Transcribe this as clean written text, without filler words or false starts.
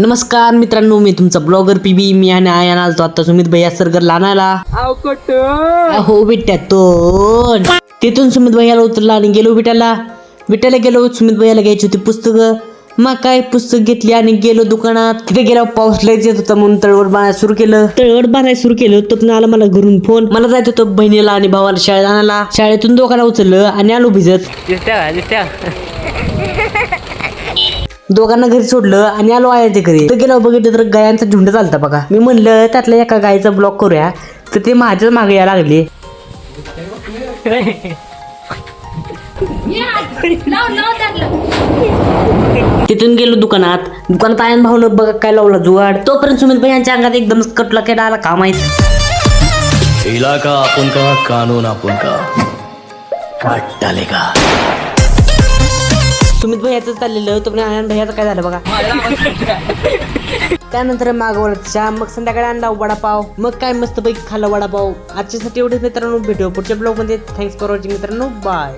नमस्कार मित्रांनो, मी तुमचा ब्लॉगर पीबी. मी आणि आयन आलतो आता सुमित भैया सरगरला आणायला. हो बेट्या तो तिथून सुमित भैयाला उतरला आणि गेलो विटायला गेलो. सुमित भैयाला घ्यायची होती पुस्तकं. मग काय पुस्तक घेतली आणि गेलो दुकानात. तिथे गेलो, पाऊस लयच येत होता म्हणून तळवट बांधायला सुरू केलं. तर आला मला घरून फोन. मला जायचं होतं बहिणीला आणि भावाला शाळेत आणायला. शाळेतून दोघांना उचललं आणि आलो भिजत. दोघांना घरी सोडलं आणि आलो आयाच्या घरी. तर गेलो, बघितलं तर गायांचा झुंड चालता बघा. मी म्हणलं त्यातल्या एका गायीचा ब्लॉक करूया, तर ते माझ्याच मागे यायला लागले. तिथून गेलो दुकानात आयन भाऊनं बघा काय लावला जुगाड. तोपर्यंत सुमित भाई यांच्या अंगात एकदम कटला केला आला. का माहित, इलाका आपण का, कानून आपण का, काट डालेगा. सुमित भैयाचं चाललेलं तोपर्यंत आनंद भैयाचं काय झालं बघा. त्यानंतर मागवलं चहा. मग संध्याकाळी आणला वडापाव. मग काय मस्त पैकी खाल्ला वडापाव. आजच्यासाठी एवढेच मित्रांनो. भेटू पुढच्या ब्लॉग मध्ये. थँक्स फॉर वॉचिंग मित्रांनो. बाय.